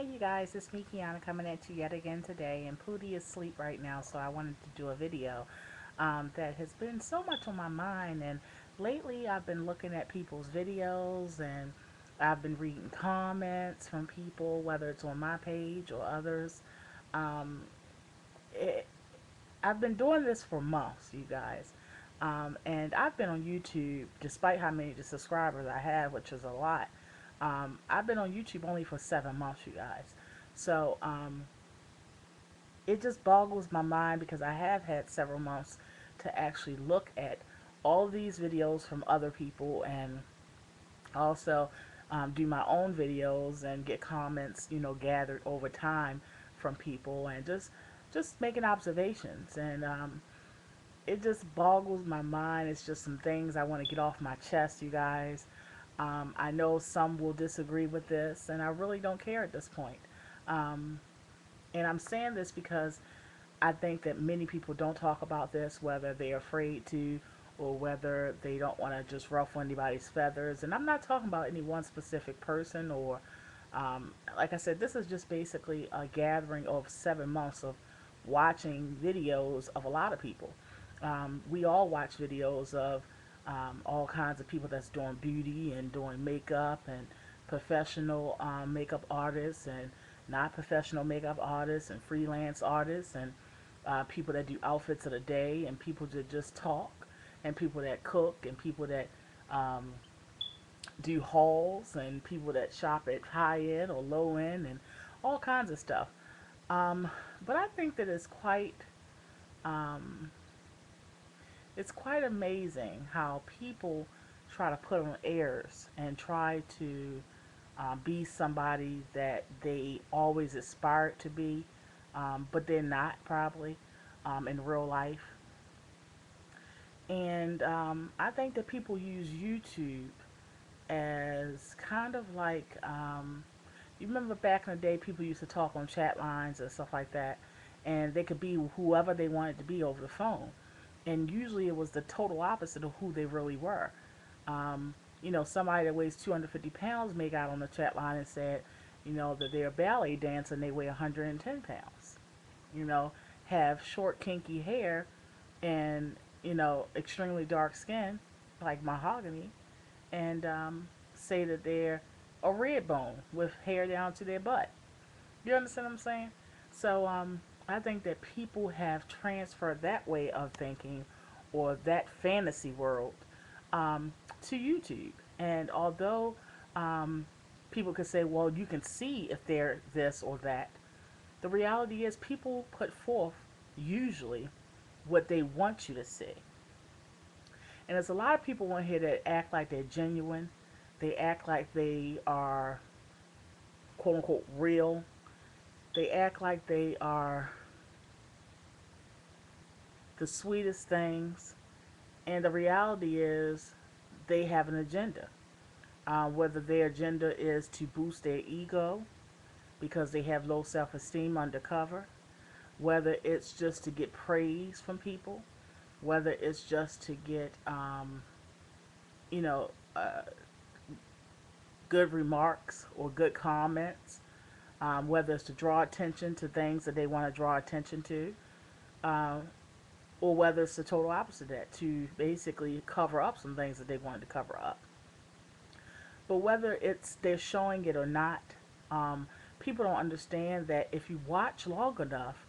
Hey you guys, it's me Kiana coming at you yet again today, and Pootie is asleep right now, so I wanted to do a video that has been so much on my mind. And lately I've been looking at people's videos, and I've been reading comments from people, whether it's on my page or others. Um, it, I've been doing this for months, you guys. And I've been on YouTube, despite how many subscribers I have, which is a lot. I've been on YouTube only for 7 months, you guys. So it just boggles my mind because I have had several months to actually look at all of these videos from other people, and also do my own videos and get comments, gathered over time from people, and just making observations. And it just boggles my mind. It's just some things I want to get off my chest, you guys. I know some will disagree with this, and I really don't care at this point. Um, and I'm saying this because I think that many people don't talk about this, whether they're afraid to or whether they don't want to just ruffle anybody's feathers. And I'm not talking about any one specific person or, like I said, this is just basically a gathering of 7 months of watching videos of a lot of people. We all watch videos of all kinds of people that's doing beauty and doing makeup, and professional makeup artists and not professional makeup artists and freelance artists, and people that do outfits of the day, and people that just talk, and people that cook, and people that um, do hauls, and people that shop at high end or low end, and all kinds of stuff. Um, but I think that um, it's quite amazing how people try to put on airs and try to be somebody that they always aspired to be, but they're not probably in real life. And I think that people use YouTube as kind of like, you remember back in the day, people used to talk on chat lines and stuff like that, and they could be whoever they wanted to be over the phone. And usually it was the total opposite of who they really were. Um, somebody that weighs 250 pounds may got on the chat line and said, that they're a ballet dancer and they weigh 110 pounds. You know, have short, kinky hair and, extremely dark skin, like mahogany, and say that they're a red bone with hair down to their butt. You understand what I'm saying? So I think that people have transferred that way of thinking or that fantasy world to YouTube. And although um, people could say, well, you can see if they're this or that, the reality is people put forth usually what they want you to see. And there's a lot of people on here that act like they're genuine. They act like they are quote unquote real. They act like they are the sweetest things. And the reality is they have an agenda. Whether their agenda is to boost their ego because they have low self esteem undercover, whether it's just to get praise from people, whether it's just to get, you know, uh, good remarks or good comments, whether it's to draw attention to things that they want to draw attention to, uh, or whether it's the total opposite of that, to basically cover up some things that they wanted to cover up. But whether it's they're showing it or not, um, people don't understand that if you watch long enough,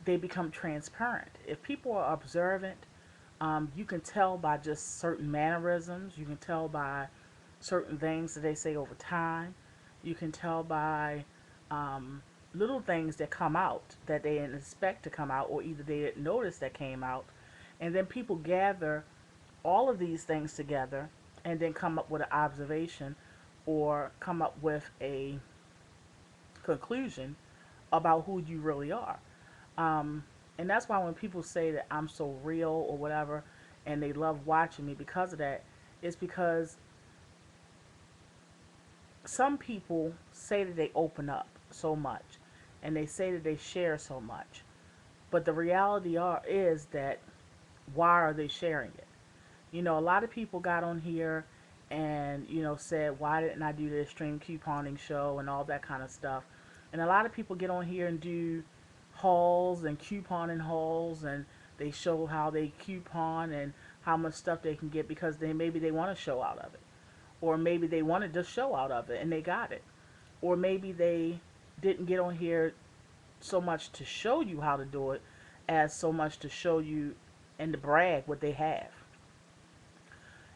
they become transparent. If people are observant, you can tell by just certain mannerisms. You can tell by certain things that they say over time. You can tell by um, little things that come out that they didn't expect to come out, or either they didn't notice that came out. And then people gather all of these things together and then come up with an observation or come up with a conclusion about who you really are. Um, and that's why when people say that I'm so real or whatever, and they love watching me because of that, it's because some people say that they open up so much and they say that they share so much. But the reality is that why are they sharing it? A lot of people got on here and, said, why didn't I do the extreme couponing show and all that kind of stuff? And a lot of people get on here and do hauls and couponing hauls, and they show how they coupon and how much stuff they can get because maybe they want to show out of it, or maybe they wanted to show out of it and they got it, or maybe they didn't get on here so much to show you how to do it as so much to show you and to brag what they have.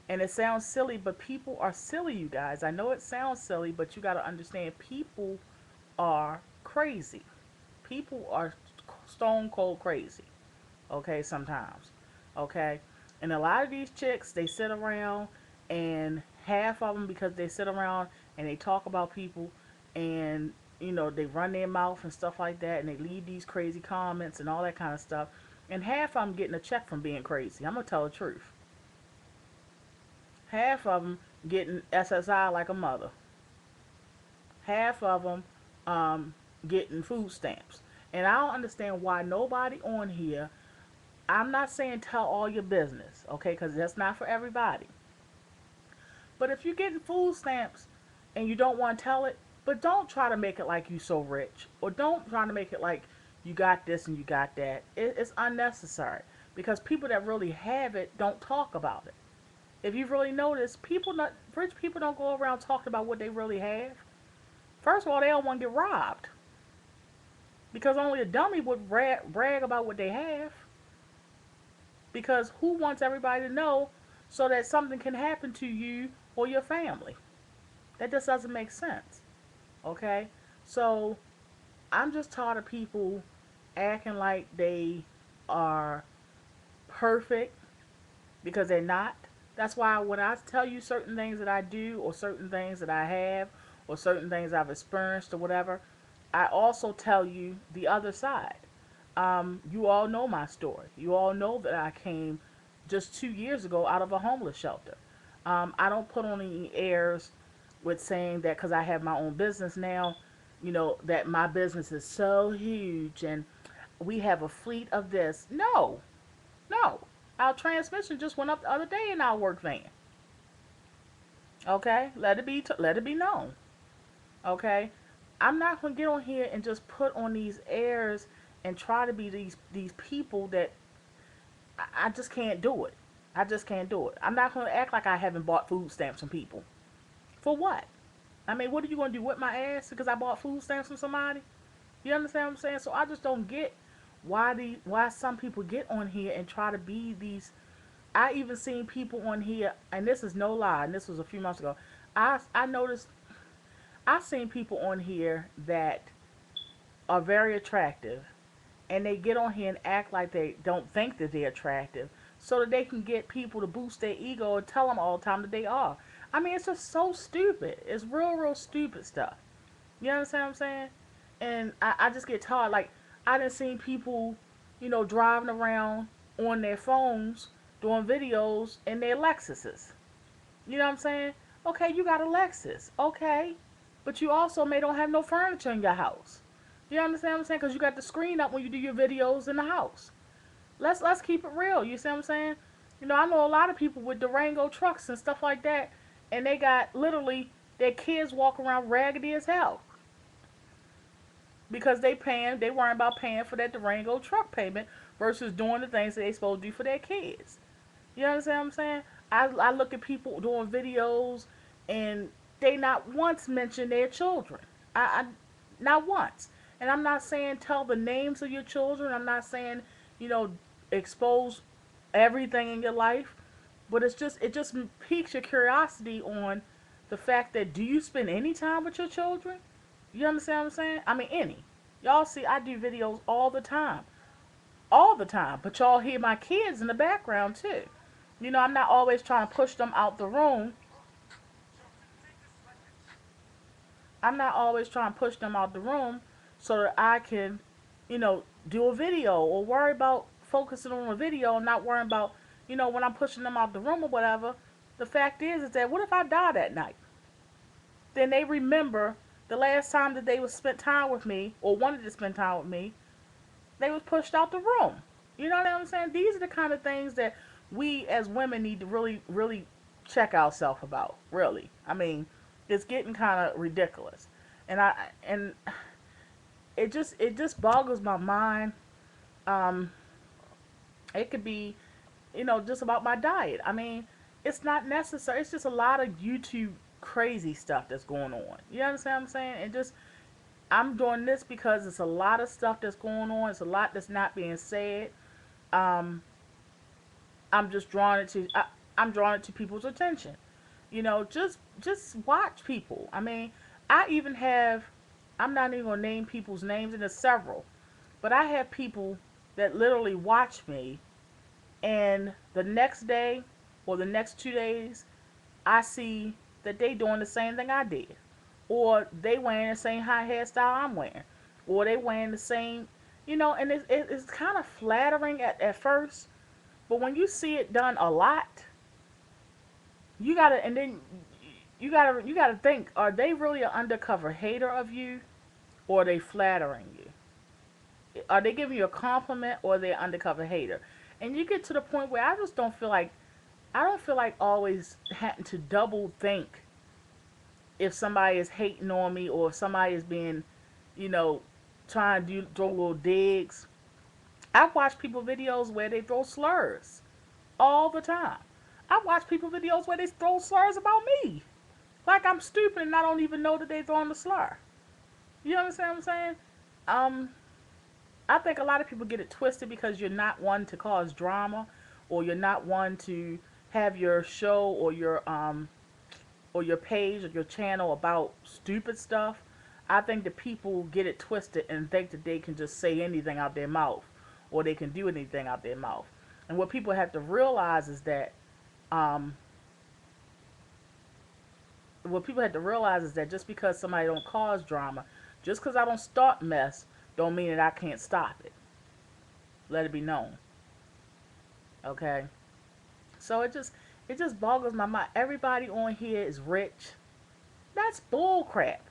And it sounds silly, but people are silly, you guys. I know it sounds silly, but you got to understand people are crazy. People are stone cold crazy, okay, sometimes. Okay? And a lot of these chicks, they sit around, and half of them, because they sit around and they talk about people, and they run their mouth and stuff like that, and they leave these crazy comments and all that kind of stuff, and half of them getting a check from being crazy. I'm gonna tell the truth. Half of them getting SSI like a mother. Half of them getting food stamps. And I don't understand why nobody on here. I'm not saying tell all your business, okay, because that's not for everybody. But if you're getting food stamps and you don't want to tell it, but don't try to make it like you so rich, or don't try to make it like you got this and you got that. It's unnecessary, because people that really have it don't talk about it. If you've really noticed, rich people don't go around talking about what they really have. First of all, they don't want to get robbed, because only a dummy would brag about what they have. Because who wants everybody to know so that something can happen to you or your family? That just doesn't make sense. Okay? So I'm just tired of people acting like they are perfect, because they're not. That's why when I tell you certain things that I do, or certain things that I have, or certain things I've experienced or whatever, I also tell you the other side. You all know my story. You all know that I came just 2 years ago out of a homeless shelter. I don't put on any airs with saying that because I have my own business now, that my business is so huge and we have a fleet of this. No, no. Our transmission just went up the other day in our work van. Okay, let it be known. Okay, I'm not gonna get on here and just put on these airs and try to be these people that I just can't do it. I just can't do it. I'm not gonna act like I haven't bought food stamps from people. For what? I mean, what are you gonna do? Whip my ass because I bought food stamps from somebody? You understand what I'm saying? So I just don't get why some people get on here and try to be these. I even seen people on here, and this is no lie, and this was a few months ago. I noticed I seen people on here that are very attractive, and they get on here and act like they don't think that they're attractive, so that they can get people to boost their ego and tell them all the time that they are. I mean, it's just so stupid. It's real, real stupid stuff. You understand what I'm saying? And I just get tired. Like, I done seen people, driving around on their phones doing videos in their Lexuses. You know what I'm saying? Okay, you got a Lexus. Okay. But you also may don't have no furniture in your house. You understand what I'm saying? Because you got the screen up when you do your videos in the house. Let's keep it real. You see what I'm saying? I know a lot of people with Durango trucks and stuff like that, and they got literally their kids walk around raggedy as hell because they worrying about paying for that Durango truck payment versus doing the things that they supposed to do for their kids. You understand what I'm saying? I look at people doing videos, and they not once mention their children. I not once. And I'm not saying tell the names of your children. I'm not saying, you know, expose everything in your life. But it just piques your curiosity on the fact that, do you spend any time with your children? You understand what I'm saying? I mean, any. Y'all see, I do videos all the time. All the time. But y'all hear my kids in the background too. I'm not always trying to push them out the room. I'm not always trying to push them out the room so that I can, do a video, or worry about focusing on a video and not worrying about, when I'm pushing them out the room or whatever. The fact is that what if I die that night? Then they remember the last time that they was spent time with me or wanted to spend time with me, they was pushed out the room. You know what I'm saying? These are the kind of things that we as women need to really, really check ourselves about. Really, I mean, it's getting kind of ridiculous, and it just boggles my mind. Um, it could be, just about my diet. I mean, it's not necessary. It's just a lot of YouTube crazy stuff that's going on. You understand what I'm saying? And just I'm doing this because it's a lot of stuff that's going on. It's a lot that's not being said. Um, I'm just drawing it to. I'm drawing it to people's attention. Just watch people. I mean, I even have. I'm not even gonna name people's names, and there's several. But I have people that literally watch me, and the next day or the next 2 days, I see that they doing the same thing I did, or they wearing the same high hairstyle I'm wearing, or they wearing the same, and it's kind of flattering at first, but when you see it done a lot, you gotta, and then you gotta think, are they really an undercover hater of you, or are they flattering you? Are they giving you a compliment, or are they an undercover hater? And you get to the point where I just don't feel like always having to double think if somebody is hating on me, or if somebody is being, you know, trying to throw little digs. I watch people videos where they throw slurs all the time. I watch people videos where they throw slurs about me. Like I'm stupid and I don't even know that they throwing the slur. You understand what I'm saying? Um, I think a lot of people get it twisted because you're not one to cause drama, or you're not one to have your show or your page or your channel about stupid stuff. I think that people get it twisted and think that they can just say anything out their mouth, or they can do anything out their mouth. And what people have to realize is that um, just because somebody don't cause drama, just because I don't start mess, don't mean that I can't stop it. Let it be known. Okay. So it just boggles my mind. Everybody on here is rich. That's bull crap.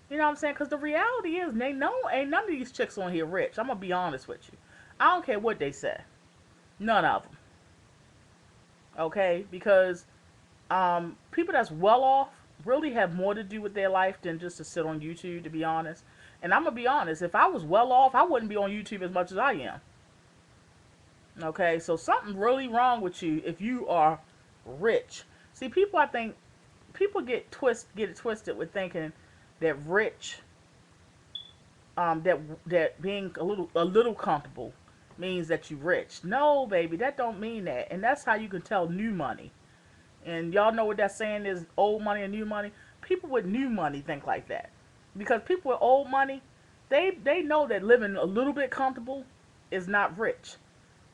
You know what I'm saying? Because the reality is, they know ain't none of these chicks on here rich. I'm gonna be honest with you. I don't care what they say. None of them. Okay? Because people that's well off really have more to do with their life than just to sit on YouTube. To be honest, and I'm gonna be honest. If I was well off, I wouldn't be on YouTube as much as I am. Okay? So something really wrong with you if you are rich. See, people, I think people get it twisted with thinking that rich, that being a little comfortable means that you rich. No, baby, that don't mean that. And that's how you can tell new money. And y'all know what that saying is: old money and new money. People with new money think like that, because people with old money, they know that living a little bit comfortable is not rich.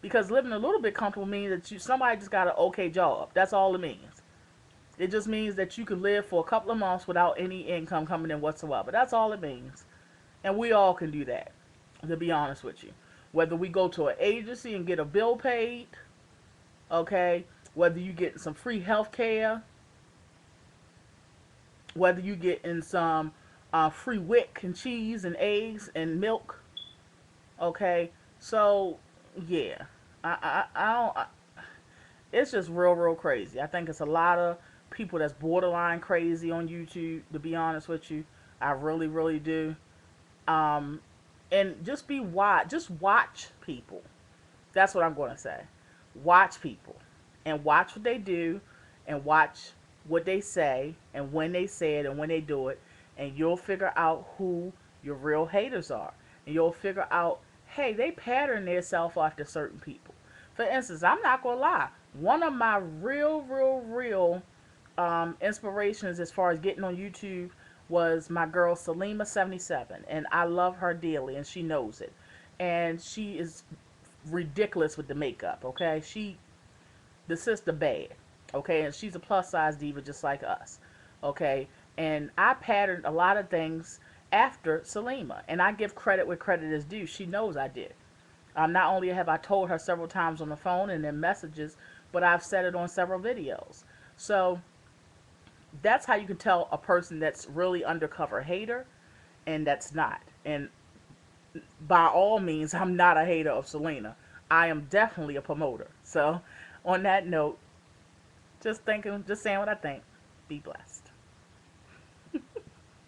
Because living a little bit comfortable means that somebody just got an okay job. That's all it means. It just means that you can live for a couple of months without any income coming in whatsoever. That's all it means. And we all can do that, to be honest with you. Whether we go to an agency and get a bill paid, okay, whether you get some free health care, whether you get in some free wick and cheese and eggs and milk, okay. So, yeah, I don't. It's just real crazy. I think it's a lot of people that's borderline crazy on YouTube. To be honest with you, I really do. Um, and just watch people. That's what I'm going to say. Watch people, and watch what they do, and watch what they say, and when they say it, and when they do it, and you'll figure out who your real haters are, and you'll figure out, hey, they pattern themselves after certain people. For instance, I'm not gonna lie. One of my real inspirations as far as getting on YouTube was my girl Salima77, and I love her dearly, and she knows it. And she is ridiculous with the makeup. Okay, the sister bad. Okay, and she's a plus size diva just like us. Okay, and I patterned a lot of things after Salima, and I give credit where credit is due. She knows I did. Not only have I told her several times on the phone and in messages, but I've said it on several videos. So that's how you can tell a person that's really undercover hater and that's not. And by all means, I'm not a hater of Selena. I am definitely a promoter. So on that note, just saying what I think. Be blessed.